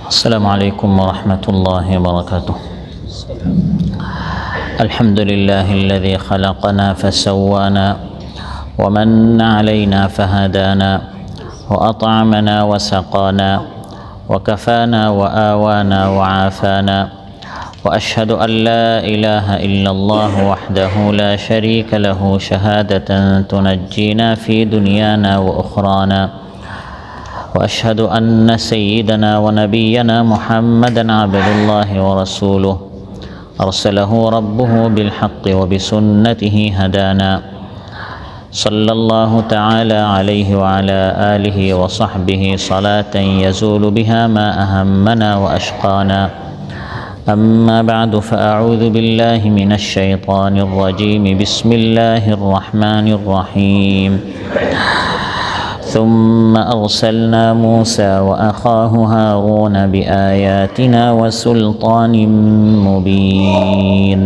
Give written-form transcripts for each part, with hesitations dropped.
السلام عليكم ورحمة الله وبركاته. الحمد لله الذي خلقنا فسوانا ومن علينا فهدانا وأطعمنا وسقانا وكفانا وآوانا وعافانا، وأشهد أن لا إله إلا الله وحده لا شريك له شهادة تنجينا في دنيانا وأخرانا، وأشهد أن سيدنا ونبينا محمدًا عبد الله ورسوله أرسله ربه بالحق وبسنته هدانا، صلى الله تعالى عليه وعلى آله وصحبه صلاة يزول بها ما أهمنا وأشقانا. أما بعد، فأعوذ بالله من الشيطان الرجيم. بسم الله الرحمن الرحيم. ثم أرسلنا موسى وأخاه هارون بآياتنا وسلطان মুবিন।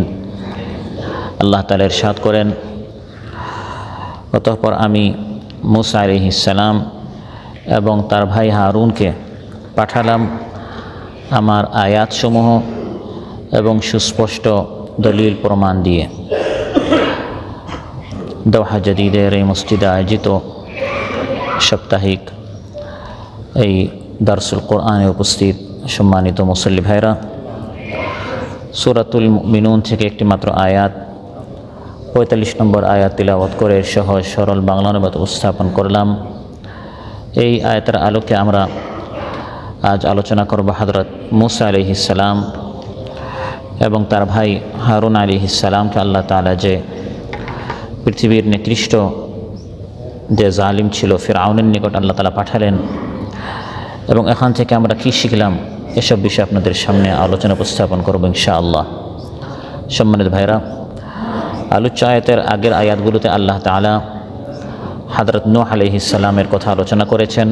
আল্লাহ তাআলা ইরশাদ করেন, অতঃপর আমি মূসা আলাইহিস সালাম এবং তার ভাই হারুনকে পাঠালাম আমার আয়াতসমূহ এবং সুস্পষ্ট দলিল প্রমাণ দিয়ে। দোহা জাদীদের এই মসজিদে আয়োজিত সাপ্তাহিক এই দারসুল কোরআনে উপস্থিত সম্মানিত মুসল্লি ভাইরা, সূরাতুল মুমিনুন থেকে একটি মাত্র আয়াত ৪৫ নম্বর আয়াত তিলাওয়াত করে সহজ সরল বাংলা অনুবাদ উপস্থাপন করলাম। এই আয়াতের আলোকে আমরা আজ আলোচনা করব হযরত মূসা আলাইহিস সালাম এবং তার ভাই হারুন আলাইহিস সালামকে আল্লাহ তাআলা যে পৃথিবীর নিকৃষ্ট যে জালিম ছিল ফিরআউনের নিকট আল্লাহ তাআলা পাঠালেন, এবং এখান থেকে আমরা কি শিখলাম এসব বিষয়ে আপনাদের সামনে আলোচনা উপস্থাপন করব ইনশাআল্লাহ। সম্মানিত ভাইরা, আলোচ্য আয়াতের আগের আয়াতগুলোতে আল্লাহ তাআলা হযরত নূহ আলাইহিস সালামের কথা আলোচনা করেছেন,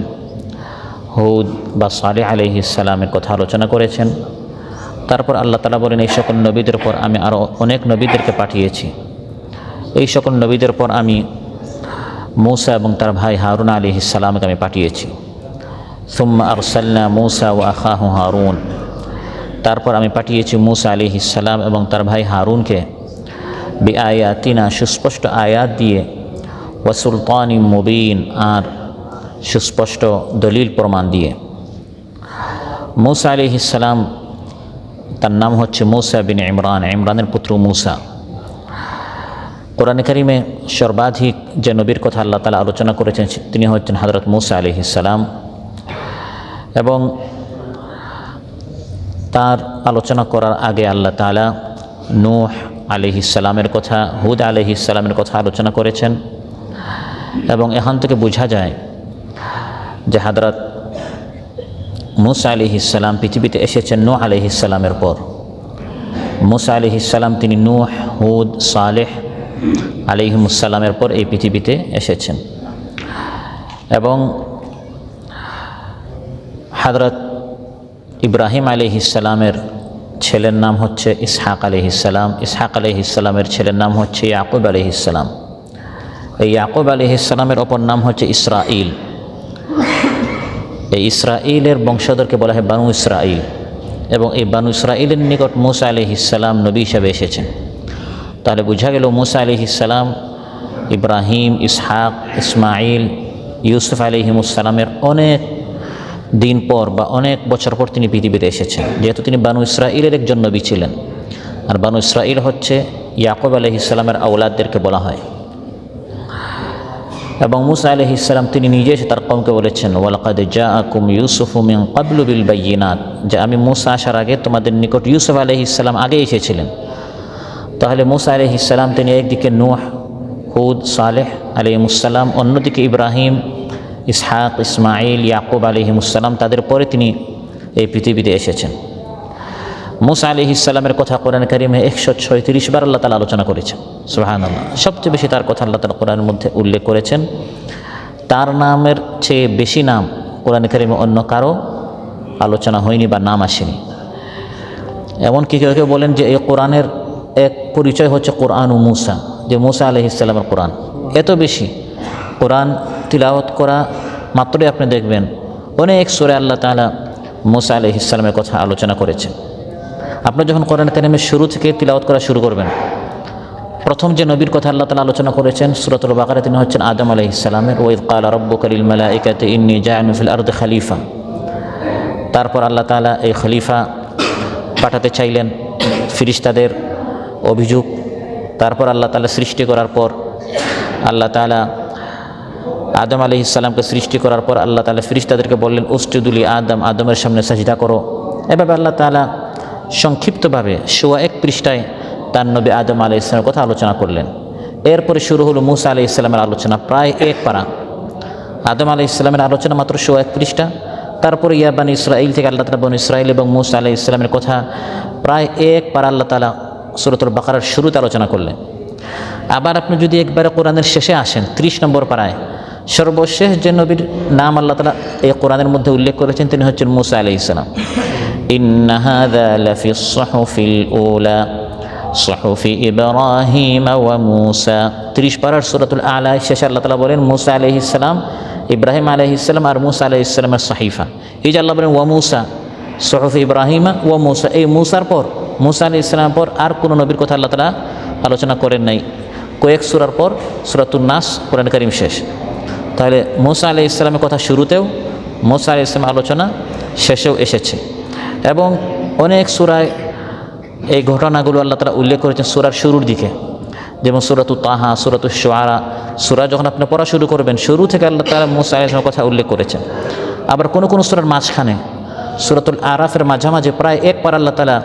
হুদ বা সালেহ আলাইহিস সালামের কথা আলোচনা করেছেন। তারপর আল্লাহ তাআলা বলেন, এই সকল নবীদের পর আমি আরও অনেক নবীদেরকে পাঠিয়েছি। এই সকল নবীদের পর আমি মূসা এবং তার ভাই হারুন আলাইহিস সালামকে আমি পাঠিয়েছি। সুম্মা আরসালনা মূসা ওয়া আখাহু হারুন, তারপর আমি পাঠিয়েছি মূসা আলাইহিস সালাম এবং তার ভাই হারুনকে বিআয়াতিনা, সুস্পষ্ট আয়াত দিয়ে, ওয়া সুলতানিম মুবিন, আর সুস্পষ্ট দলিল প্রমাণ দিয়ে। মূসা আলাইহিস সালাম, তার নাম হচ্ছে মূসা বিন ইমরান, ইমরানের পুত্র মূসা। কোরআনে কারিমে সর্বাধিক যে নবীর কথা আল্লাহ তাআলা আলোচনা করেছেন তিনি হচ্ছেন হযরত মূসা আলাইহিস সালাম, এবং তার আলোচনা করার আগে আল্লাহ তাআলা নূহ আলাইহিস সালামের কথা, হুদ আলাইহিস সালামের কথা আলোচনা করেছেন। এবং এখান থেকে বোঝা যায় যে হযরত মূসা আলাইহিস সালাম পৃথিবীতে এসেছেন নূহ আলাইহিস সালামের পর। মূসা আলাইহিস সালাম তিনি নূহ, হুদ, সালেহ আলাইহিমুস সালামের পর এই পৃথিবীতে এসেছেন। এবং হযরত ইব্রাহিম আলাইহিস সালামের ছেলের নাম হচ্ছে ইসহাক আলাইহিস সালাম, ইসহাক আলাইহিস সালামের ছেলের নাম হচ্ছে ইয়াকুব আলাইহিস সালাম। এই ইয়াকুব আলাইহিস সালামের অপর নাম হচ্ছে ইসরাঈল। এই ইসরাঈলের বংশধরকে বলা হয় বানু ইসরাঈল, এবং এই বানু ইসরাঈলের নিকট মূসা আলাইহিস সালাম নবী হিসেবে এসেছেন। তাহলে বোঝা গেল মূসা আলাইহিস সালাম, ইব্রাহিম, ইসহাক, ইসমাঈল, ইউসুফ আলাইহিমুস সালামের অনেক দিন পর বা অনেক বছর পর তিনি পৃথিবীতে এসেছেন, যেহেতু তিনি বানু ইসরাঈলের একজন নবী ছিলেন। আর বানু ইসরাঈল হচ্ছে ইয়াকুব আলাইহিস সালামের আওলাদদেরকে বলা হয়। এবং মূসা আলাইহিস সালাম তিনি নিজে এসে তার কওমকে বলেছেন, ওয়ালাকাদ জাআকুম ইউসুফু মিন ক্বাবলু বিল বায়্যিনাত, যে আমি মূসা আসার আগে তোমাদের নিকট ইউসুফ আলাইহিস সালাম আগে এসেছিলেন। তাহলে মূসা আলাইহিস সালাম তিনি একদিকে নূহ, হুদ, সালেহ আলাইহিমুস সালাম, অন্যদিকে ইব্রাহিম, ইসহাক, ইসমাঈল, ইয়াকুব আলাইহিমুস সালাম, তাদের পরে তিনি এই পৃথিবীতে এসেছেন। মূসা আলাইহিস সালামের কথা কোরআন কারিমে 136 বার আল্লাহ তাআলা আলোচনা করেছেন। সুবহানাল্লাহ। সবচেয়ে বেশি তার কথা আল্লাহ তাআলা কোরআনের মধ্যে উল্লেখ করেছেন। তার নামের চেয়ে বেশি নাম কোরআন কারিমে অন্য কারো আলোচনা হয়নি বা নাম আসেনি। এমনকি কেউ কেউ বলেন যে এই কোরআনের এক পরিচয় হচ্ছে কোরআন ও মূসা, যে মূসা আলাইহিস সালামের কোরআন। এত বেশি কোরআন তিলাওয়াত করা মাত্রই আপনি দেখবেন অনেক সূরা আল্লাহ তাআলা মুসা আলাইহিস সালামের কথা আলোচনা করেছেন। আপনি যখন কোরআন কারীমের শুরু থেকে তিলাওয়াত করা শুরু করবেন, প্রথম যে নবীর কথা আল্লাহ তাআলা আলোচনা করেছেন সূরাতুল বাকারায়, তিনি হচ্ছেন আদম আলাইহিস সালামের। ওয়াইদ ক্বালা রাব্বুকা লিল মালাইকাতি ইন্নী জাইলুন ফিল আরদি খলিফা। তারপর আল্লাহ তাআলা এই খলিফা পাঠাতে চাইলেন, ফিরিস্তাদের অভিযোগ। তারপর আল্লাহ তাআলা সৃষ্টি করার পর আল্লাহ তাআলা আদম আলাইহিস সালামকে সৃষ্টি করার পর আল্লাহ তাআলা ফিরিস্তাদেরকে বললেন উসজুদুলি আদম, আদমের সামনে সাজদা করো। এভাবে আল্লাহ তাআলা সংক্ষিপ্তভাবে 1 পৃষ্ঠায় তার নবী আদম আলাইহিস সালামের কথা আলোচনা করলেন। এরপরে শুরু হলো মুসা আলাইহিস সালামের আলোচনা, প্রায় 1 পারা। আদম আলাইহিস সালামের আলোচনা মাত্র 1 পৃষ্ঠা। তারপরে ইয়া বানি ইসরাইল থেকে আল্লাহ তাআলা বনি ইসরাইল এবং মুসা আলাইহিস সালামের কথা প্রায় 1 পারা আল্লাহ তাআলা সূরাতুল বাকারার শুরুতে আলোচনা করলেন। আবার আপনি যদি একবারে কোরআনের শেষে আসেন 30 নম্বর পারায়, সর্বশেষ যে নবীর নাম আল্লাহ তাআলা এই কোরআনের মধ্যে উল্লেখ করেছেন তিনি হচ্ছেন মুসা আলাইহিস সালাম। ইন্না হাযা লাফিস সুহুফিল উলা সুহুফি ইব্রাহিম ওয়া মুসা। 30 পারার সূরাতুল আলা শেষে আল্লাহ তাআলা বলেন মুসা আলাইহিস সালাম, ইব্রাহিম আলাইহিস সালাম আর মুসা আলাইহিস সালামের সহিফা। এই যে আল্লাহ বলেন ওয়া মুসা সুহুফি ইব্রাহিম ওয়া মুসা, এই মুসার পর, মুসা আলাইহিস সালামের পর আর কোনো নবীর কথা আল্লাহ তাআলা আলোচনা করেন নাই। কয়েক সূরার পর সূরাতুন নাস কোরআন কারীম শেষ। তাহলে মুসা আলাইহিস সালামের কথা শুরুতেও, মুসা আলাইহিস সালামের আলোচনা শেষেও এসেছে। এবং অনেক সূরায় এই ঘটনাগুলো আল্লাহ তাআলা উল্লেখ করেছেন সূরার শুরুর দিকে, যেমন সূরাতুত তাহা, সূরাতুশ শুআরা। সূরা যখন আপনি পড়া শুরু করবেন শুরু থেকে আল্লাহ তাআলা মুসা আলাইহিস সালামের কথা উল্লেখ করেছেন। আবার কোনো কোনো সূরার মাঝখানে, সূরাতুল আরাফের মাঝামাঝি প্রায় 1 পারা আল্লাহ তাআলা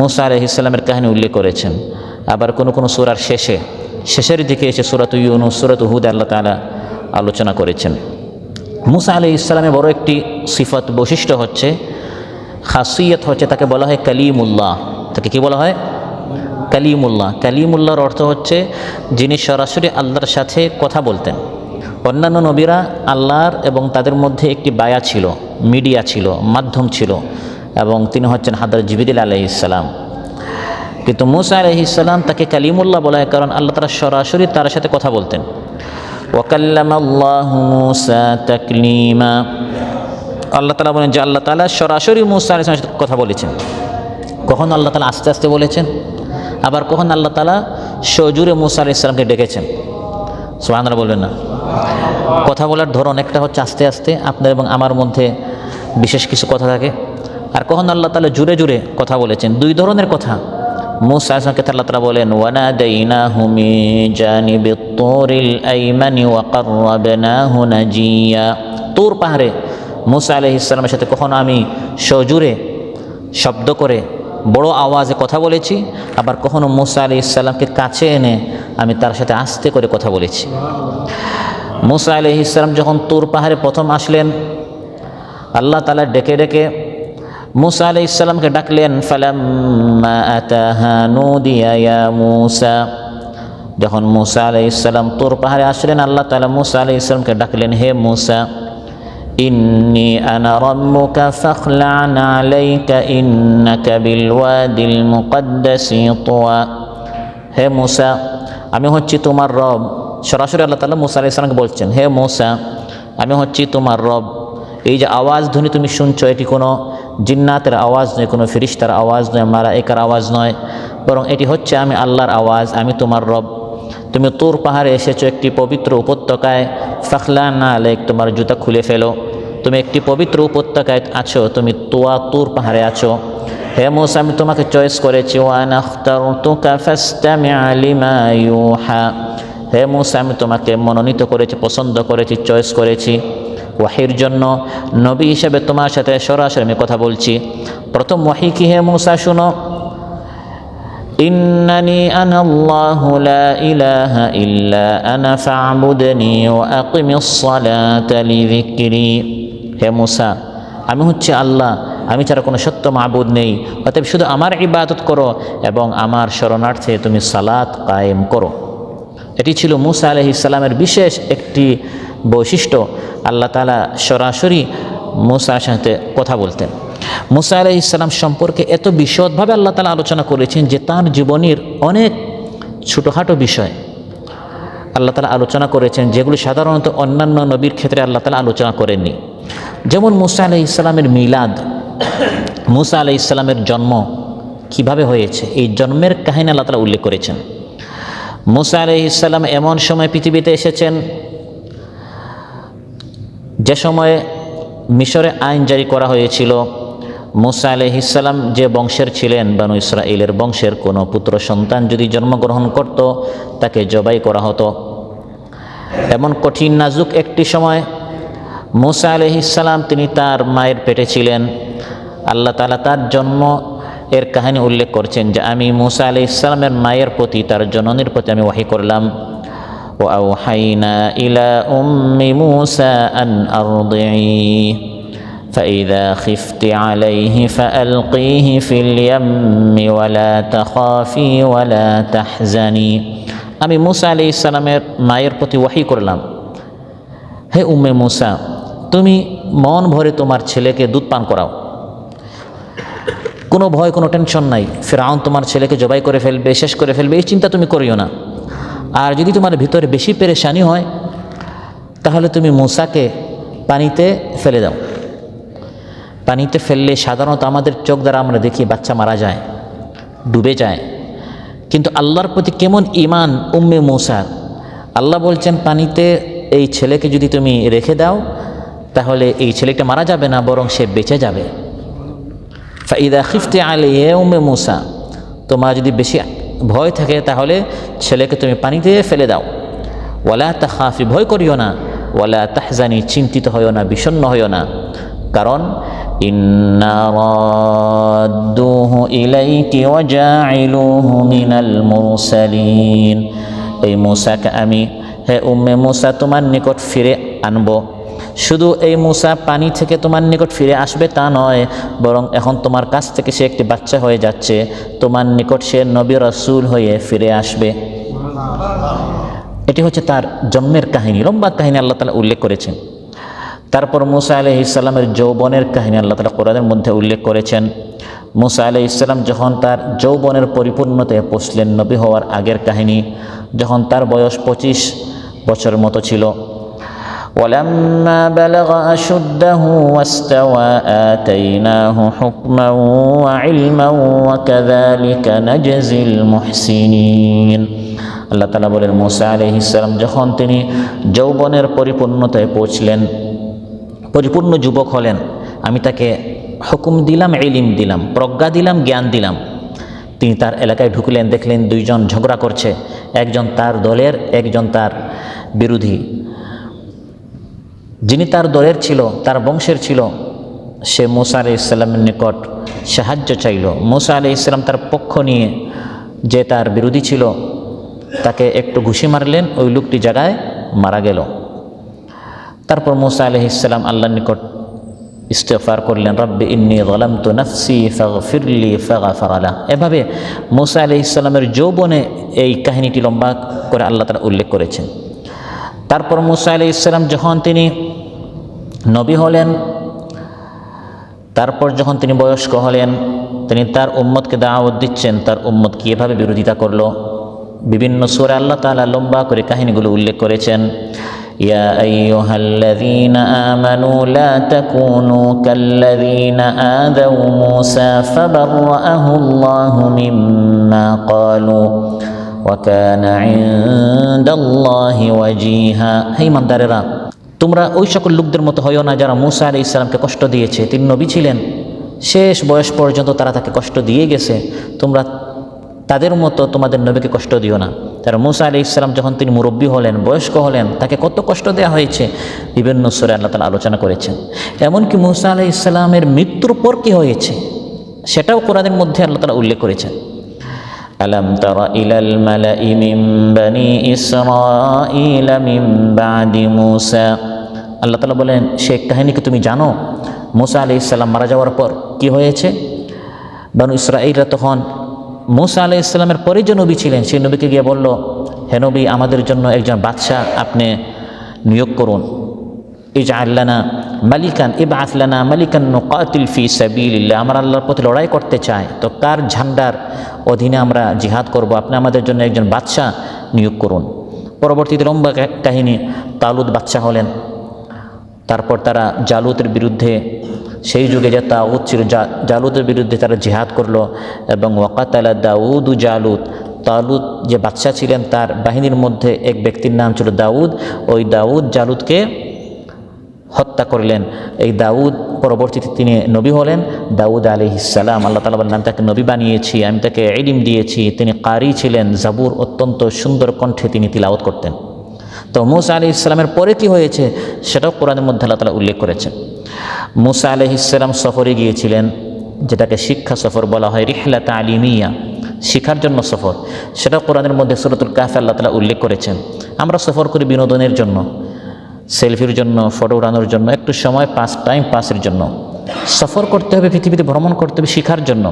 মুসা আলাইহিস সালামের কাহিনী উল্লেখ করেছেন। আবার কোনো কোনো সূরার শেষের দিকে এসে সূরাতু ইউনূস, সূরাতু হুদ আল্লাহ তাআলা আলোচনা করেছেন। মুসা আলাইহিস সালামের বড় একটি সিফত, বৈশিষ্ট্য হচ্ছে, খাসিয়ত হচ্ছে, তাকে বলা হয় কালিমুল্লাহ। তাকে কি বলা হয়? কালিমুল্লাহ। কালিমুল্লাহর অর্থ হচ্ছে যিনি সরাসরি আল্লাহর সাথে কথা বলতেন। অন্যান্য নবীরা আল্লাহর এবং তাদের মধ্যে একটি বায়া ছিল, মিডিয়া ছিল, মাধ্যম ছিল, এবং তিনি হচ্ছেন হযরত জিবরিল আলাইহিস সালাম। কিন্তু মুসা আলাইহিস সালাম তাকে কালিমুল্লাহ বলা হয় কারণ আল্লাহ তাআলা সরাসরি তার সাথে কথা বলতেন। ওয়া কাল্লামাল্লাহু মুসা তাকলিমা। আল্লাহ তাআলা বলেন যে আল্লাহ তাআলা সরাসরি মুসা আলাইহিস সালামের সাথে কথা বলেছেন। কখন আল্লাহ তাআলা আস্তে আস্তে বলেছেন, আবার কখন আল্লাহ তাআলা সজোরে মুসা আলাইহিস সালামকে ডেকেছেন। সুবহানাল্লাহ বলবেন না? কথা বলার ধরন একটা হচ্ছে আস্তে আস্তে, আপনার এবং আমার মধ্যে বিশেষ কিছু কথা থাকে। আর কখন আল্লাহ তাআলা জুড়ে জুড়ে কথা বলেছেন, 2 ধরনের কথা। মুসা আলাইহিস সালামকে আল্লাহ তাআলা বলেন ওয়ানাদাইনাহু মিন জানিবিত তুরিল আইমানি ওয়া কাররাবনাহু নাজিয়া। তুর পাহাড়ে মুসা আলাইহিস সালামের সাথে কখনো আমি সজোরে শব্দ করে বড় আওয়াজে কথা বলেছি, আবার কখনো মুসা আলাইহিস সালামকে কাছে এনে আমি তার সাথে আস্তে করে কথা বলেছি। মুসা আলাইহিস সালাম যখন তুর পাহাড়ে প্রথম আসলেন, আল্লাহ তাআলা ডেকে ডেকে মুসা আলাইহিস সালামকে ডাকলেন। ফালাম্মা আতাহা নুদিয়া ইয়া মুসা। যখন মুসা আলাইহিস সালাম তুর পাহাড়ে আসলেন, আল্লাহ তাআলা মুসা আলাইহিস সালামকে ডাকলেন, হে মুসা, ইন্নী আনা রাব্বুকা ফাখলা'ন আলাইকা ইন্নাকা বিল ওয়াদিল মুকদ্দাসি তুওয়া। হে মুসা, আমি হচ্ছি তোমার রব। সরাসরি আল্লাহ তাআলা মুসা আলাইহিস সালামকে বলছেন, হে মুসা, আমি হচ্ছি তোমার রব। এই যে আওয়াজ ধ্বনি তুমি শুনছো, এটি কোনো জিন্নাতের আওয়াজ নয়, কোনো ফেরেশতার আওয়াজ নয়, মালায়েকার আওয়াজ নয়, বরং এটি হচ্ছে আমি আল্লাহর আওয়াজ, আমি তোমার রব। তুমি তুর পাহাড়ে এসেছো একটি পবিত্র উপত্যকায়। ফাখলা'ন আলাইক, তোমার জুতা খুলে ফেলো। তুমি একটি পবিত্র উপত্যকায় আছো, তুমি তুর পাহাড়ে আছো। হে মুসা, আমি তোমাকে চয়েস করেছি। ওয়া আনা আখতারতুকা ফাসতামি' লিমা ইউহা। হে মুসা, আমি তোমাকে মনোনীত করেছি, পছন্দ করেছি, চয়েস করেছি ওয়াহির জন্য। নবী হিসেবে তোমার সাথে সরাসরি আমি কথা বলছি। প্রথম ওয়াহি কি? হে মুসা শুনো, ইন্নানি আনাল্লাহু লা ইলাহা ইল্লা আনা ফা'বুদনি ওয়া আকিমিস সালাতা লিযিকরি। হে মুসা, আমি হচ্ছে আল্লাহ, আমি ছাড়া কোনো সত্য মাবুদ নেই, অতএব শুধু আমার ইবাদত করো এবং আমার শরণার্থে তুমি সালাত কায়েম করো। এটি ছিল মুসা আলাইহিস সালামের বিশেষ একটি বৈশিষ্ট্য। আল্লাহ তাআলা সরাসরি মুসার সাথে কথা বলতেন। মুসা আলাইহিস সালাম সম্পর্কে এত বিশদভাবে আল্লাহ তাআলা আলোচনা করেছেন যে তার জীবনের অনেক ছোটোখাটো বিষয় আল্লাহ তাআলা আলোচনা করেছেন, যেগুলো সাধারণত অন্যান্য নবীর ক্ষেত্রে আল্লাহ তাআলা আলোচনা করেননি। যেমন মুসা আলাইহিস সালামের মিলাদ, মুসা আলাইহিস সালামের জন্ম কিভাবে হয়েছে, এই জন্মের কাহিনী আল্লাহ তাআলা উল্লেখ করেছেন। মুসা আলাইহিস সালাম এমন সময় পৃথিবীতে এসেছেন যে সময়ে মিশরে আইন জারি করা হয়েছিল, মুসা আলাইহিস সালাম যে বংশের ছিলেন, বানু ইসরাঈলের বংশের কোনো পুত্র সন্তান যদি জন্মগ্রহণ করত তাকে জবাই করা হতো। এমন কঠিন নাজুক একটি সময় মুসা আলাইহিস সালাম তিনি তার মায়ের পেটে ছিলেন। আল্লাহ তাআলা তার জন্ম এর কাহিনী উল্লেখ করছেন যে আমি মুসা আলাইহিস সালামের মায়ের প্রতি, তার জননীর প্রতি আমি ওহী করলাম। وأوحينا إلى أم موسى أن أرضعيه فإذا خفت عليه فألقيه في اليم ولا تخافي ولا تحزني। আমি মুসা আলাইহিস সালামের মায়ের প্রতি ওহী করলাম, হে উম্মে মুসা, তুমি মন ভরে তোমার ছেলেকে দুধ পান করাও, কোনো ভয় কোনো টেনশন নাই, ফিরআউন তোমার ছেলেকে জবাই করে ফেলবে, শেষ করে ফেলবে, এই চিন্তা তুমি করিও না। আর যদি তোমার ভিতরে বেশি পেরেশানি হয় তাহলে তুমি মুসাকে পানিতে ফেলে দাও। পানিতে ফেললে সাধারণত আমাদের চোখ দ্বারা আমরা দেখি বাচ্চা মারা যায়, ডুবে যায়, কিন্তু আল্লাহর প্রতি কেমন ঈমান উম্মে মুসার। আল্লাহ বলছেন পানিতে এই ছেলেকে যদি তুমি রেখে দাও তাহলে এই ছেলেটা মারা যাবে না, বরং সে বেঁচে যাবে। ফাইদা খিফতে আলাইহি উম্মে মুসা, তোমার যদি বেশি ভয় থাকে তাহলে ছেলেকে তুমি পানিতে ফেলে দাও। ওয়ালা তাখাফি, ভয় করিও না, ওয়ালা তাহজানি, চিন্তিত হইও না, বিষণ্ণ হইও না, কারণ ইন্না রাদ্দুহু ইলাইকি ওয়া জাইলুহু মিনাল মুরসালিন। এই মুসাকে আমি, হে উম্মে মুসা, তোমার নিকট ফিরে আনবো। শুধু এই মুসা পানি থেকে তোমার নিকট ফিরে আসবে তা নয়, বরং এখন তোমার কাছ থেকে সে একটি বাচ্চা হয়ে যাচ্ছে, তোমার নিকট সে নবী রাসূল হয়ে ফিরে আসবে। এটি হচ্ছে তার জন্মের কাহিনী, লম্বা কাহিনী আল্লাহ তাআলা উল্লেখ করেছেন। তারপর মুসা আলাইহিস সালামের যৌবনের কাহিনী আল্লাহ তাআলা কোরআনের মধ্যে উল্লেখ করেছেন। মুসা আলাইহিস সালাম যখন তার যৌবনের পরিপূর্ণতায় পৌঁছলেন, নবী হওয়ার আগের কাহিনী, যখন তার বয়স 25 বছরের মতো ছিল। ولما بلغ أشده واستوى آتيناه حكما وعلما وكذلك نجزي المحسنين। আল্লাহ তাআলা বলেন মুসা আলাইহিস সালাম যখন তিনি যৌবনের পরিপূর্ণতায় পৌঁছলেন, পরিপূর্ণ যুবক হলেন, আমি তাকে হুকুম দিলাম, ইলম দিলাম, প্রজ্ঞা দিলাম, জ্ঞান দিলাম। তিনি তার এলাকায় ঢুকলেন, দেখলেন দুইজন ঝগড়া করছে, একজন তার দলের, একজন তার বিরোধী। যিনি তার দলের ছিল, তার বংশের ছিল, সে মুসা আলাইহিস সালামের নিকট সাহায্য চাইল। মুসা আলাইহিস সালাম তার পক্ষ নিয়ে যে তার বিরোধী ছিল তাকে একটু ঘুষি মারলেন, ওই লোকটি জায়গায় মারা গেল। তারপর মুসা আলাইহিস সালাম আল্লাহর নিকট ইস্তিগফার করলেন, রব্বি ইন্নী যালামতু নাফসি ফাগফিরলি ফাগফারা লাহ। এভাবে মুসা আলাইহিস সালামের যৌবনে এই কাহিনীটি লম্বা করে আল্লাহ তাআলা উল্লেখ করেছেন। তারপর মুসা আলাইহিস সালাম যখন তিনি নবী হলেন, তারপর যখন তিনি বয়স্ক হলেন, তিনি তার উম্মতকে দাওয়াত দিচ্ছেন, তার উম্মত কীভাবে বিরোধিতা করলো। বিভিন্ন সূরা আল্লাহ তাআলা লম্বা করে কাহিনীগুলো উল্লেখ করেছেন। ইয়া আইয়ুহাল্লাযীনা আমানু লা তাকুনু কাল্লাযীনা আযাউ মূসা ফাবাররাআহুল্লাহু মিম্মা ক্বালু ওয়া কানা ইনদাল্লাহি ওয়াজিহা। হে ইমানদারেরা, তোমরা ওই সকল লোকদের মতো হইও না যারা মুসা আলাইহিস সালামকে কষ্ট দিয়েছে। তিনি নবী ছিলেন, শেষ বয়স পর্যন্ত তারা তাকে কষ্ট দিয়ে গেছে, তোমরা তাদের মতো তোমাদের নবীকে কষ্ট দিও না। তারা মুসা আলাইহিস সালাম যখন তিনি মুরব্বী হলেন, বয়স্ক হলেন, তাকে কত কষ্ট দেওয়া হয়েছে বিভিন্ন সূরায় আল্লাহ তাআলা আলোচনা করেছেন। এমনকি মুসা আলাইহিস সালামের মৃত্যুর পর কী হয়েছে সেটাও কোরআনের মধ্যে আল্লাহ তাআলা উল্লেখ করেছেন। আলাম তারা ইলাল মালাই মিন বানি ইসরাঈল মিন বাদি মুসা। আল্লাহ তাআলা বলেন, সে কাহিনী কি তুমি জানো? মুসা আলাইহিস সালাম মারা যাওয়ার পর কি হয়েছে? বানু ইসরাঈলরা তখন মুসা আলাইহিস সালামের পরে যে নবী ছিলেন, সেই নবীকে গিয়ে বলল, হে নবী, আমাদের জন্য একজন বাদশাহ আপনি নিয়োগ করুন। ইজআল লানা মালিকান, ইবআথ লানা মালিকান নুকাতিল ফি সাবিলিল্লাহ। আমরা আল্লাহর পথে লড়াই করতে চাই, তো কার ঝান্ডার অধীনে আমরা জিহাদ করব? আপনি আমাদের জন্য একজন বাদশাহ নিয়োগ করুন। পরবর্তীতে লম্বা কাহিনী, তালুত বাদশাহ হলেন। তারপর তারা জালুতের বিরুদ্ধে সেই যুগে যে তাগুত ছিল, জালুতের বিরুদ্ধে তারা জিহাদ করলো এবং ওয়াকাতালা দাউদ জালুত, তালুত যে বাদশা ছিলেন তার বাহিনীর মধ্যে এক ব্যক্তির নাম ছিল দাউদ। ওই দাউদ জালুতকে হত্যা করলেন। এই দাউদ পরবর্তীতে তিনি নবী হলেন, দাউদ আলাইহিস সালাম। আল্লাহ তাআলা বললেন, আমি তাকে নবী বানিয়েছি, আমি তাকে ইলম দিয়েছি। তিনি কারি ছিলেন, জাবুর অত্যন্ত সুন্দর কণ্ঠে তিনি তিলাওয়াত করতেন। তো মূসা আলাইহিস সালামের পরে কি হয়েছে সেটাও কোরআনের মধ্যে আল্লাহ তাআলা উল্লেখ করেছেন। মূসা আলাইহিস সালাম সফরে গিয়েছিলেন, যেটাকে শিক্ষা সফর বলা হয়, রিহলা তালিমিয়া, শিখার জন্য সফর। সেটাও কোরআনের মধ্যে সূরাতুল কাহফে আল্লাহ তাআলা উল্লেখ করেছেন। আমরা সফর করি বিনোদনের জন্য, সেলফির জন্য, ফটো উড়ানোর জন্য, একটু সময় টাইম পাসের জন্য। সফর করতে হবে, পৃথিবীতে ভ্রমণ করতে হবে শিখার জন্য।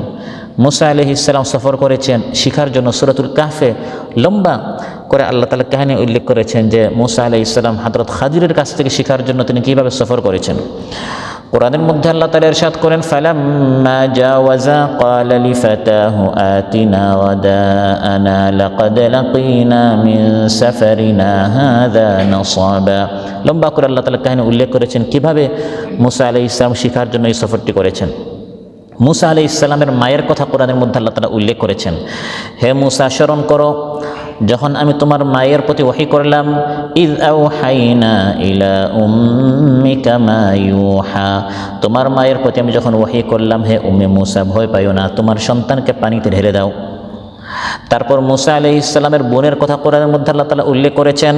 মূসা আলাইহিস সালাম সফর করেছেন শিখার জন্য। সূরাতুল কাহফে লম্বা করে আল্লাহ তাআলা কাহিনী উল্লেখ করেছেন যে মূসা আলাইহিস সালাম হযরত খাদিরের কাছ থেকে শিখার জন্য তিনি কীভাবে সফর করেছেন। কোরআনের মধ্যে আল্লাহ তাআলা ইরশাদ করেন, ফালাম্মা জাওয়াজা ক্বালা লিফাতাহু আতিনা গাদাআনা লাকাদ লাকিনা মিন সাফারিনা হাযা নাসাবা। লম্বা করে আল্লাহ তাআলা কাহিনী উল্লেখ করেছেন কিভাবে মূসা আলাইহিস সালাম শিখার জন্য এই সফরটি করেছেন। মূসা আলাইহিস সালামের মায়ের কথা কোরআনের মধ্যে আল্লাহ তাআলা উল্লেখ করেছেন, হে মূসা স্মরণ করো যখন আমি তোমার মায়ের প্রতি ওহী করলাম, ইয আওহাইনা ইলা উম্মিকা মা ইউহা, তোমার মায়ের প্রতি আমি যখন ওহী করলাম, হে উম্মে মূসা ভয় পাইও না, তোমার সন্তানকে পানিতে ঢেলে দাও। তারপর মূসা আলাইহিস সালামের বোনের কথা কোরআনের মধ্যে আল্লাহ তাআলা উল্লেখ করেছেন,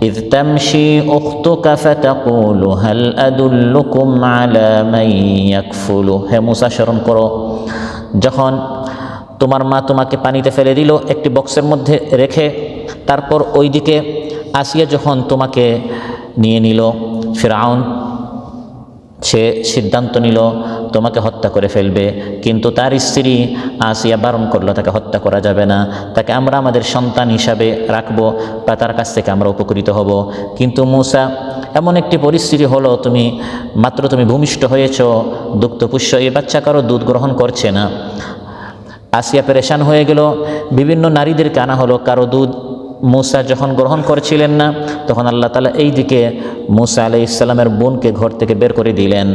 ইয তামশি উখতুকা ফাতাকুলু হাল আদুল্লুকুম আলা মান ইয়াকফুলু, হে মূসা স্মরণ করো যখন তোমার মা তোমাকে পানিতে ফেলে দিল একটি বক্সের মধ্যে রেখে, তারপর ওইদিকে আসিয়া যখন তোমাকে নিয়ে নিল, ফিরআউন সে সিদ্ধান্ত নিল তোমাকে হত্যা করে ফেলবে, কিন্তু তার স্ত্রী আসিয়া বারণ করলো তাকে হত্যা করা যাবে না, তাকে আমরা আমাদের সন্তান হিসাবে রাখবো বা তার কাছ থেকে আমরা উপকৃত হব। কিন্তু মূসা এমন একটি পরিস্থিতি হলো, তুমি ভূমিষ্ঠ হয়েছ, দুগ্ধপুষ্য, এই বাচ্চা কারো দুধ গ্রহণ করছে না। আসিয়া পেরেশান হয়ে গেল, বিভিন্ন নারীদেরকে আনা হলো, কারো দুধ মূসা যখন গ্রহণ করছিলেন না, তখন আল্লাহ তাআলা এই দিকে মূসা আলাইহিস সালামের বোনকে ঘর থেকে বের করে দিলেন।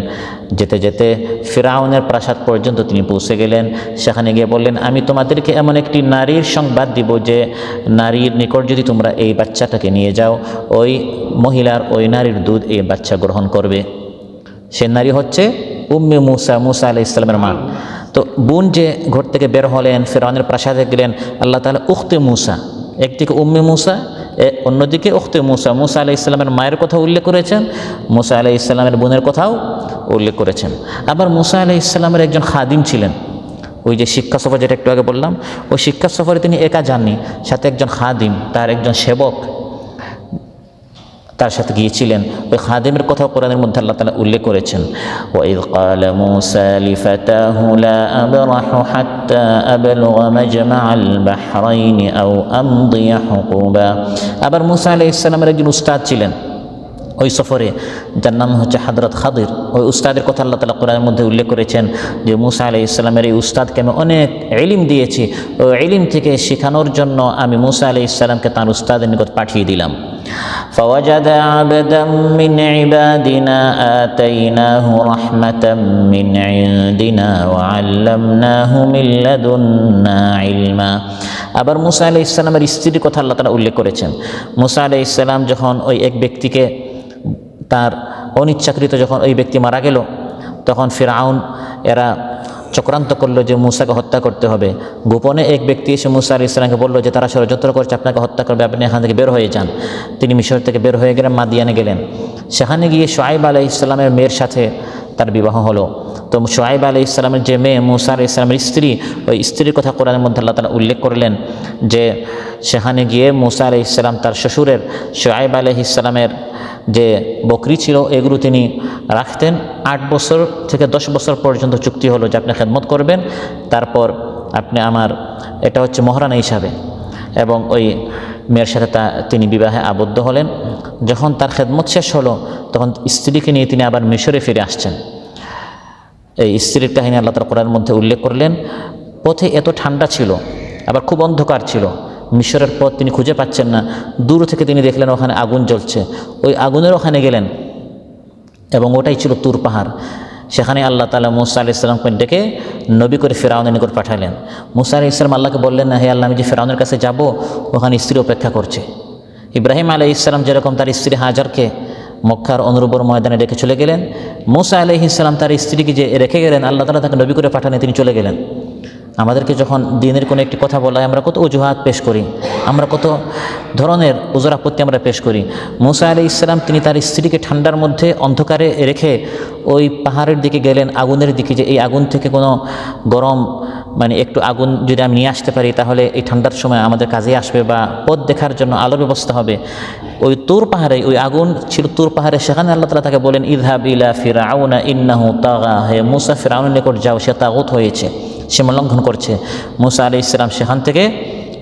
যেতে যেতে ফিরআউনের প্রাসাদ পর্যন্ত তিনি পৌঁছে গেলেন। সেখানে গিয়ে বললেন, আমি তোমাদেরকে এমন একটি নারীর সংবাদ দিব যে নারীর নিকট যদি তোমরা এই বাচ্চাটাকে নিয়ে যাও, ওই মহিলার, ওই নারীর দুধ এই বাচ্চা গ্রহণ করবে। সে নারী হচ্ছে উম্মে মূসা, মূসা আলাইহিস সালামের মা। তো বোন যে ঘর থেকে বের হলেন, ফিরআউনের প্রাসাদে গেলেন, আল্লাহ তাআলা উখতে মূসা, একদিকে উম্মে মূসা, অন্যদিকে উখতে মূসা, মূসা আলাইহিস সালামের মায়ের কথা উল্লেখ করেছেন, মূসা আলাইহিস সালামের বোনের কথাও উল্লেখ করেছেন। আবার মূসা আলাইহিস সালামের একজন খাদিম ছিলেন, ওই যে শিক্ষা সফর যেটা একটু আগে বললাম, ওই শিক্ষা সফরে তিনি একা যাননি, সাথে একজন খাদিম, তার একজন সেবক তার সাথে গিয়েছিলেন। ওই খাদিমের কথাও কোরআনের মধ্যে আল্লাহ তাআলা উল্লেখ করেছেন, ওয়াইয ক্বালা মূসা লিফাতাহু লা আবরাহু হাত্তা আবলুগা মাজমাআল বাহরাইনি আও আমদিয়া হুকুবা। আবার মূসা আলাইহিস সালামের একজন উস্তাদ ছিলেন ওই সফরে, যার নাম হচ্ছে হযরত খাদির। ওই উস্তাদের কথা আল্লাহ তাআলা কোরআনের মধ্যে উল্লেখ করেছেন যে মূসা আলাইহিস সালামের এই উস্তাদকে আমি অনেক ইলম দিয়েছি, ওই ইলম থেকে শেখানোর জন্য আমি মূসা আলাইহিস সালামকে তার উস্তাদের নিকট পাঠিয়ে দিলাম। فوجد عبدا من عبادنا آتيناه رحمة من عندنا وعلمناه من لدنا علما। আবার মূসা আলাইহিস সালামের স্ত্রীর কথা আল্লাহ তাআলা উল্লেখ করেছেন। মূসা আলাইহিস সালাম যখন ওই এক ব্যক্তিকে, তার অনিচ্ছাকৃত যখন ওই ব্যক্তি মারা গেল, তখন ফিরআউন এরা চক্রান্ত করলো যে মূসাকে হত্যা করতে হবে। গোপনে এক ব্যক্তি এসে মূসা আলাইহিস সালামকে বললো যে তারা ষড়যন্ত্র করছে, আপনাকে হত্যা করবে, আপনি এখান থেকে বের হয়ে যান। তিনি মিশর থেকে বের হয়ে গেলেন, মাদিয়ানে গেলেন। সেখানে গিয়ে শুআয়ব আলাইহিস সালামের মেয়ের সাথে তার বিবাহ হলো। তো শুআয়ব আলাইহিস সালামের যে মেয়ে, মূসা আলাইহিস সালামের স্ত্রী, ওই স্ত্রীর কথা কোরআনের মধ্যে আল্লাহ তাআলা উল্লেখ করলেন যে সেখানে গিয়ে মূসা আলাইহিস সালাম তার শ্বশুরের শুআয়ব আলাইহিস সালামের যে বকরি ছিল এগুলো তিনি রাখতেন। 8 বছর থেকে 10 বছর পর্যন্ত চুক্তি হলো যে আপনি খেদমত করবেন, তারপর আপনি আমার, এটা হচ্ছে মহারানা হিসাবে। এবং ওই মেয়ের সাথে তিনি বিবাহে আবদ্ধ হলেন। যখন তার খেদমত শেষ হলো, তখন স্ত্রীকে নিয়ে তিনি আবার মিশরে ফিরে আসছেন। এই স্ত্রীর কাহিনী আল্লাহ তাআলা কোরআনের মধ্যে উল্লেখ করলেন। পথে এত ঠান্ডা ছিল, আবার খুব অন্ধকার ছিল, মিশরের পথ তিনি খুঁজে পাচ্ছেন না। দূর থেকে তিনি দেখলেন ওখানে আগুন জ্বলছে, ওই আগুনের ওখানে গেলেন এবং ওটাই ছিল তুর পাহাড়। সেখানে আল্লাহ তাআলা মুসা আলাইহিস সালামকে ডেকে নবী করে ফিরআউনের নিকট পাঠালেন। মুসা আলাইহিস সালাম আল্লাহকে বললেন, না হে আল্লাহ, আমি যে ফিরআউনের কাছে যাব, ওখানে স্ত্রী অপেক্ষা করছে। ইব্রাহিম আলাইহিস সালাম যেরকম তার স্ত্রী হাজারকে মক্কার অনুর্বর ময়দানে রেখে চলে গেলেন, মুসা আলাইহিস সালাম তার স্ত্রীকে যে রেখে গেলেন, আল্লাহ তাআলা তাকে নবী করে পাঠালেন, তিনি চলে গেলেন। আমাদেরকে যখন দিনের কোনো একটি কথা বলা হয়, আমরা কত অজুহাত পেশ করি, আমরা কত ধরনের ওজর আপত্তি আমরা পেশ করি। মুসা আলাইহিস সালাম তিনি তার স্ত্রীকে ঠান্ডার মধ্যে অন্ধকারে রেখে ওই পাহাড়ের দিকে গেলেন, আগুনের দিকে, যে এই আগুন থেকে কোনো গরম মানে একটু আগুন যদি আমি নিয়ে আসতে পারি তাহলে এই ঠান্ডার সময় আমাদের কাজে আসবে বা পথ দেখার জন্য আলোর ব্যবস্থা হবে। ওই তুর পাহাড়ে, ওই আগুন ছিল তুর পাহাড়ে, সেখানে আল্লাহ তাআলা তাকে বলেন, ইযহাব ইলা ফিরআউনা ইন্নাহু তাগা, হে মুসা ফিরআউনের নিকট যাও, সে তাগুত হয়েছে, সীমা লঙ্ঘন করছে। মুসা আলাইহিস সালাম সেখান থেকে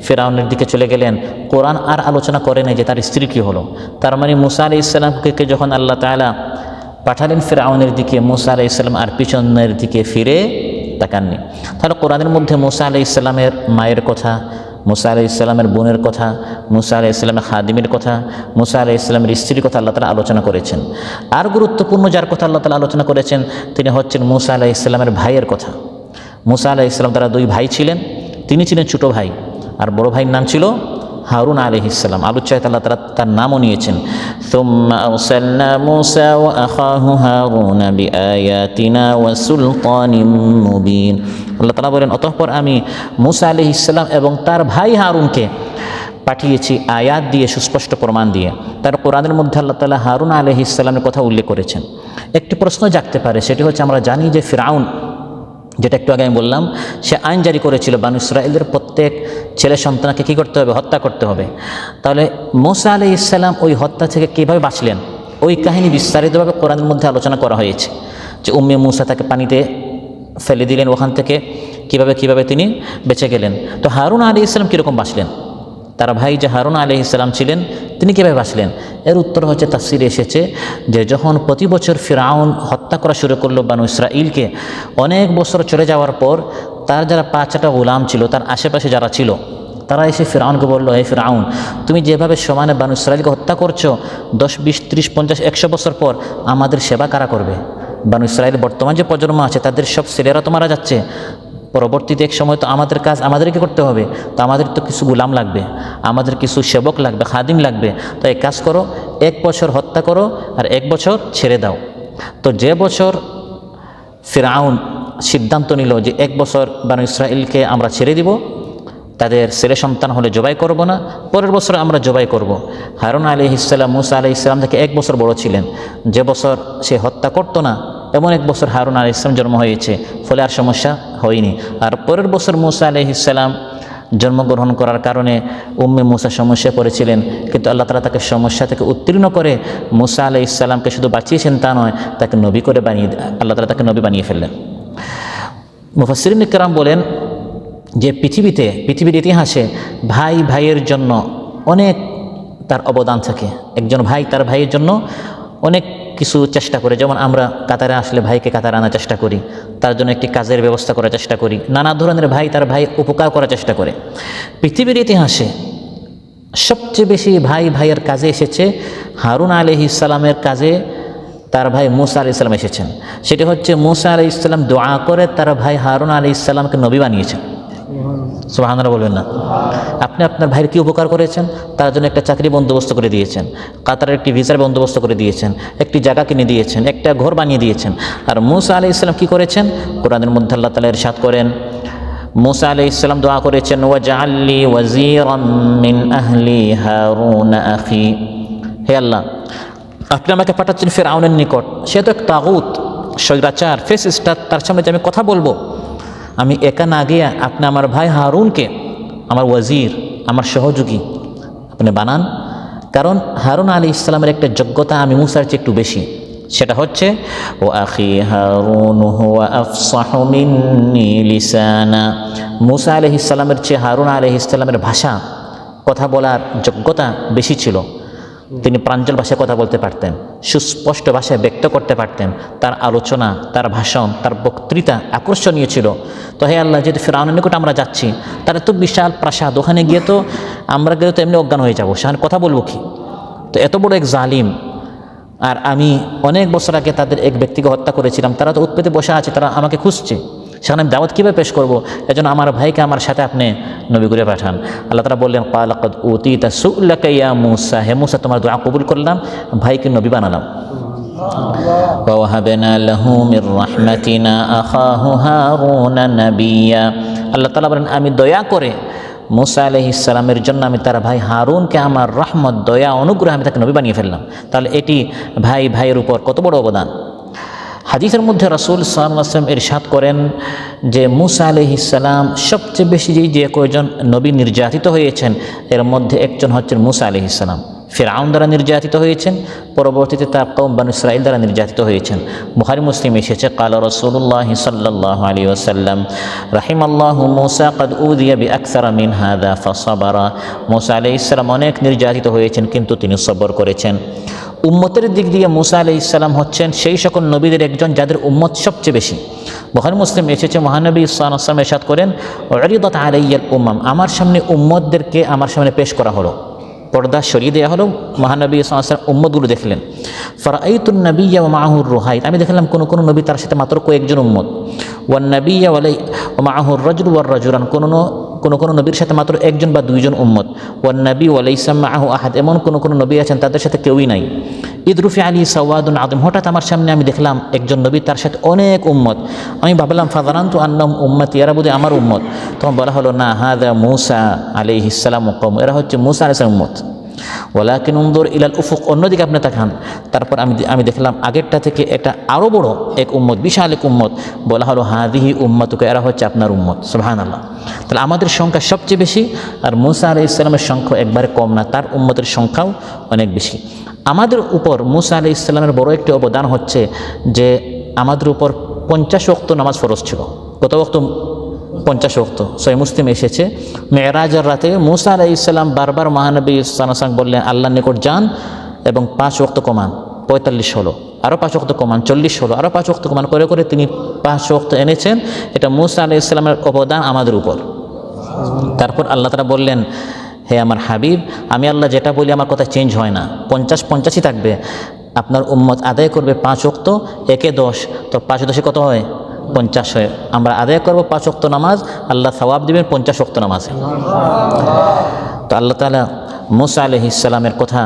ফিরআউনের দিকে চলে গেলেন। কোরআন আর আলোচনা করে নাই যে তার স্ত্রী কী হলো। তার মানে মুসা আলাইহিস সালামকে যখন আল্লাহ তাআলা পাঠালেন ফিরআউনের দিকে, মুসা আলাইহিস সালাম আর পিছনের দিকে ফিরে তাকাননি। তাহলে কোরআনের মধ্যে মুসা আলাইহিস সালামের মায়ের কথা, মুসা আলাইহিস সালামের বোনের কথা, মুসা আলাইহিস সালামের খাদিমের কথা, মুসা আলাইহিস সালামের স্ত্রীর কথা আল্লাহ তাআলা আলোচনা করেছেন। আর গুরুত্বপূর্ণ যার কথা আল্লাহ তাআলা আলোচনা করেছেন তিনি হচ্ছেন মুসা আলাইহিস সালামের ভাইয়ের কথা। মুসা আলাইহিস সালাম তারা দুই ভাই ছিলেন, তিনি ছিলেন ছোটো ভাই, আর বড় ভাইয়ের নাম ছিল হারুন আলাইহিস সালাম। আলোচনায় আল্লাহ তাআলা তার নামও নিয়েছেন, সুম্মা আরসালনা মুসা ওয়া আখাহু হারুন বিআয়াতিনা ওয়া সুলতানিম মুবিন। আল্লাহ তাআলা বলেন, অতঃপর আমি মুসা আলাইহিস সালাম এবং তার ভাই হারুনকে পাঠিয়েছি আয়াত দিয়ে, সুস্পষ্ট প্রমাণ দিয়ে। তার কোরআনের মধ্যে আল্লাহ তাআলা হারুন আলাইহিস সালামের কথা উল্লেখ করেছেন। একটি প্রশ্ন জাগতে পারে, সেটি হচ্ছে আমরা জানি যে ফিরআউন, যেটা একটু আগে আমি বললাম, সে আইন জারি করেছিল বানু ইসরাঈলের প্রত্যেক ছেলে সন্তানকে কী করতে হবে, হত্যা করতে হবে। তাহলে মুসা আলাইহিস সালাম ওই হত্যা থেকে কীভাবে বাঁচলেন, ওই কাহিনী বিস্তারিতভাবে কোরআনের মধ্যে আলোচনা করা হয়েছে। যে উম্মে মুসা তাকে পানিতে ফেলে দিলেন, ওখান থেকে কিভাবে তিনি বেঁচে গেলেন। তো হারুন আলাইহিস সালাম কীরকম বাঁচলেন, তার ভাই যে হারুন আলাইহিস সালাম ছিলেন তিনি কীভাবে বাঁচলেন? এর উত্তর হচ্ছে তাফসিরে এসেছে যে যখন প্রতি বছর ফিরআউন হত্যা করা শুরু করলো বানু ইসরাঈলকে, অনেক বছর চলে যাওয়ার পর তার যারা 5টা গোলাম ছিল, তার আশেপাশে যারা ছিল, তারা এসে ফিরআউনকে বললো, হে ফিরআউন, তুমি যেভাবে সমানে বানু ইসরাঈলকে হত্যা করছো, 10, 20, 30, 50, 100 বছর পর আমাদের সেবা কারা করবে? বানু ইসরাঈল বর্তমান যে প্রজন্ম আছে তাদের সব ছেলেরা তো মারা যাচ্ছে, পরবর্তীতে এক সময় তো আমাদের কাজ আমাদেরকে করতে হবে, তো আমাদের তো কিছু গোলাম লাগবে, আমাদের কিছু সেবক লাগবে, খাদিম লাগবে। তো এক কাজ করো, 1 বছর হত্যা করো আর 1 বছর ছেড়ে দাও। তো যে বছর ফিরআউন সিদ্ধান্ত নিল যে 1 বছর বানু ইসরাঈলকে আমরা ছেড়ে দিব, তাদের ছেলে সন্তান হলে জবাই করব না, পরের বছর আমরা জবাই করব। হারুন আলাইহিস সালাম মুসা আলাইহিস সালাম থেকে 1 বছর বড় ছিলেন। যে বছর সে হত্যা করতো না, এমন 1 বছর হারুন আলাইহিস সালাম জন্ম হয়েছে, ফলে আর সমস্যা হয়নি। আর পরের বছর মুসা আলাইহিস সালাম জন্মগ্রহণ করার কারণে উম্মে মুসা সমস্যায় পড়েছিলেন, কিন্তু আল্লাহ তাআলা তাকে সমস্যা থেকে উত্তীর্ণ করে মুসা আলাইহিস সালামকে শুধু বাঁচিয়েছেন তা নয়, তাকে নবী করে আল্লাহ তাআলা তাকে নবী বানিয়ে ফেললেন। মুফাসসিরিন ইকরাম বলেন যে পৃথিবীর ইতিহাসে ভাই ভাইয়ের জন্য অনেক তার অবদান থাকে। একজন ভাই তার ভাইয়ের জন্য অনেক কিছু চেষ্টা করে, যেমন আমরা কাতারে আসলে ভাইকে কাতারে আনার চেষ্টা করি, তার জন্য একটি কাজের ব্যবস্থা করার চেষ্টা করি, নানা ধরনের ভাই তার ভাই উপকার করার চেষ্টা করে। পৃথিবীর ইতিহাসে সবচেয়ে বেশি ভাই ভাইয়ের কাজে এসেছে হারুন আলাইহিস সালামের কাজে তার ভাই মুসা আলাইহিস সালাম এসেছেন। সেটি হচ্ছে মুসা আলাইহিস সালাম দোয়া করে তার ভাই হারুন আলাইহিস সালামকে নবী বানিয়েছেন। সুবহানাল্লাহ বলবেন না? আপনি আপনার ভাইয়ের কি উপকার করেছেন? তার জন্য একটা চাকরি বন্দোবস্ত করে দিয়েছেন, কাতারের একটি ভিসার বন্দোবস্ত করে দিয়েছেন, একটি জায়গা কিনে দিয়েছেন, একটা ঘর বানিয়ে দিয়েছেন। আর মুসা আলাইহিস সালাম কি করেছেন? কোরআনের মধ্যে আল্লাহ তাআলা ইরশাদ করেন, মুসা আলাইহিস সালাম দোয়া করেছেন, ওয়াজআলনি ওয়াজিরাম মিন আহলি হারুন আখি। হে আল্লাহ, আপনি আমাকে পাঠাচ্ছেন ফিরআউনের নিকট, সে তো এক তাগুত, স্বৈরাচার, ফেসিস্টার, তার সামনে যে আমি কথা বলবো, আমি একা না গিয়ে আপনি আমার ভাই হারুনকে আমার ওয়াজির, আমার সহযোগী আপনি বানান। কারণ হারুন আলাইহিস সালামের একটা যোগ্যতা আমি মুসার চেয়ে একটু বেশি, সেটা হচ্ছে ও আখি হারুন হুয়া আফসাহু মিন্নি লিসানা। মুসা আলাইহিস সালামের চেয়ে হারুন আলাইহিস সালামের ভাষা, কথা বলার যোগ্যতা বেশি ছিল। তিনি প্রাঞ্জল ভাষায় কথা বলতে পারতেন, সুস্পষ্ট ভাষায় ব্যক্ত করতে পারতেন, তার আলোচনা, তার ভাষণ, তার বক্তৃতা আকর্ষণীয় ছিল। তো হে আল্লাহ, যেহেতু ফিরআউনের নিকট আমরা যাচ্ছি, তার এত বিশাল প্রাসাদ, ওখানে গিয়ে তো আমরা গেলে তো এমনি অজ্ঞান হয়ে যাবো, সেখানে কথা বলবো কি? তো এত বড় এক জালিম, আর আমি অনেক বছর আগে তাদের এক ব্যক্তিকে হত্যা করেছিলাম, তারা তো উৎপেতে বসে আছে, তারা আমাকে খুঁজছে, সেখানে আমি দাওয়াত কীভাবে পেশ করবো? এজন্য আমার ভাইকে আমার সাথে আপনি নবী করে পাঠান। আল্লাহ তাআলা বললেন, ক্বালা ক্বাদ উতীতা সু'লাকা ইয়া মূসা, হে মূসা তোমার দোয়া কবুল করলাম, ভাইকে নবী বানালাম। ওয়া ওয়াহাবনা লাহু মির রাহমাতিনা আখাহু হারুনা নাবিয়্যা। আল্লাহ তাআলা বলেন, আমি দয়া করে মূসা আলাইহিস সালামের জন্য আমি তার ভাই হারুনকে আমার রহমত, দয়া, অনুগ্রহ আমি তাকে নবী বানিয়ে ফেললাম। তাহলে এটি ভাই ভাইয়ের উপর কত বড় অবদান। হাদিসের মধ্যে রাসূল সাল্লাল্লাহু আলাইহি ওয়াসাল্লাম ইরশাদ করেন যে মূসা আলাইহিস সালাম সবচেয়ে বেশি যে কয়জন নবী নির্যাতিত হয়েছেন এর মধ্যে একজন হচ্ছেন মূসা আলাইহিস সালাম। ফিরআউন দ্বারা নির্যাতিত হয়েছেন, পরবর্তীতে তার কওম বনু ইসরাঈল দ্বারা নির্যাতিত হয়েছেন। বুখারী মুসলিম এসেছে, ক্বালা রাসূলুল্লাহ সাল্লাল্লাহু আলাইহি ওয়াসাল্লাম রাহিমাল্লাহু মূসা ক্বাদ উযিয়া বিআকসারা মিন হাযা ফাসাবারা। মূসা আলাইহিস সালাম অনেক নির্যাতিত হয়েছেন কিন্তু তিনি সবর করেছেন। উম্মতের দিক দিয়ে মূসা আলাইহিস সালাম হচ্ছেন সেই সকল নবীদের একজন যাদের উম্মত সবচেয়ে বেশি। বুখারী মুসলিম এসেছে, মহানবী সাল্লাল্লাহু আলাইহি ওয়াসাল্লাম ইরশাদ করেন, উরিদাত আলাইয়াল উম্মাম, আমার সামনে উম্মতদেরকে আমার সামনে পেশ করা হলো, পর্দা সরিয়ে দেওয়া হলো। মহানবী সাল্লাল্লাহু আলাইহি ওয়াসাল্লাম উম্মতগুলো দেখলেন। ফারাআইতুন নাবিয়্যা ওয়া মাআহুর রুহাইত, আমি দেখলাম কোন নবী তার সাথে মাত্র কয়েকজন উম্মত। ওয়ান নাবিয়্যা ওয়া মাআহুর রাজুল ওয়ার রাজুলান, কোন নবীর সাথে মাত্র একজন বা দুইজন উম্মত। ওয়ান নবী ওয়া লাইসা মাআহু আহাদ, এমন কোন নবী আছেন তাদের সাথে কেউই নাই। ইদরুফি আলী সাওয়াদুন আযম, হঠাৎ আমার সামনে আমি দেখলাম একজন নবী, তার সাথে অনেক উম্মত। আমি ভাবলাম ফাযানানতু আন্নাহুম উম্মতি, এরা বোধহয় আমার উম্মত। তখন বলা হলো, না, হাযা মূসা আলাইহিস সালাম ওয়া কওম, এরা হচ্ছে মূসা আলাইহিস সালামের উম্মত। ওয়ালাকিন উনজুর ইলাল উফুক, অন্যদিকে আপনি তাকান। তারপর আমি দেখলাম আগেরটা থেকে এটা আরও বড় এক উম্মত, বিশাল এক উম্মত। বলা হলো হাদিহি উম্মতুকা, এরা হচ্ছে আপনার উম্মত। সুবহানাল্লাহ। তাহলে আমাদের সংখ্যা সবচেয়ে বেশি, আর মূসা আলাইহিস সালামের সংখ্যা একবারে কম না, তার উম্মতের সংখ্যাও অনেক বেশি। আমাদের উপর মূসা আলাইহিস সালামের বড় একটি অবদান হচ্ছে যে আমাদের উপর 50 ওয়াক্ত নামাজ ফরজ ছিল। কত ওয়াক্ত? 50 ওয়াক্ত। সহিহ মুসলিম এসেছে, মেরাজের রাতে মূসা আলাইহিস সালাম বারবার মহানবী সাল্লাল্লাহু আলাইহি ওয়াসাল্লাম বললেন, আল্লাহর নিকট যান এবং 5 ওয়াক্ত কমান, 45 হলো, আরও 5 ওয়াক্ত কমান, 40 হলো, আরও 5 ওয়াক্ত কমান, করে করে তিনি 5 ওয়াক্ত এনেছেন। এটা মূসা আলাইহিস সালামের অবদান আমাদের উপর। তারপর আল্লাহ তাআলা বললেন, হে আমার হাবিব, আমি আল্লাহ যেটা বলি আমার কথা চেঞ্জ হয় না, 50-50ই থাকবে। আপনার উম্মত আদায় করবে 5 ওয়াক্ত, একে 10, তো 5 10 কত হয়? 50 হয়। আমরা আদায় করবো 5 ওয়াক্ত নামাজ, আল্লাহ সওয়াব দিবেন 50 ওয়াক্ত নামাজে। তো আল্লাহ তাআলা মূসা আলাইহিস সালামের কথা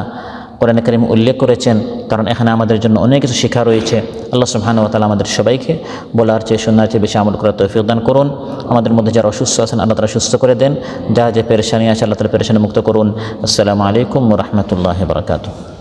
কোরআনে কারীমে উল্লেখ করেছেন, কারণ এখানে আমাদের জন্য অনেক কিছু শেখা রয়েছে। আল্লাহ সুবহানাহু ওয়া তাআলা আমাদের সবাইকে বলার চেয়ে শোনার চেয়ে বেশি আমল করার তৌফিক দান করুন। আমাদের মধ্যে যারা অসুস্থ আছেন আল্লাহ তাআলা সুস্থ করে দেন, যারা যে পেরেশানি আছে আল্লাহ তাআলা পেরেশানি মুক্ত করুন। আসসালামু আলাইকুম ওয়া রাহমাতুল্লাহি ওয়া বারাকাতুহু।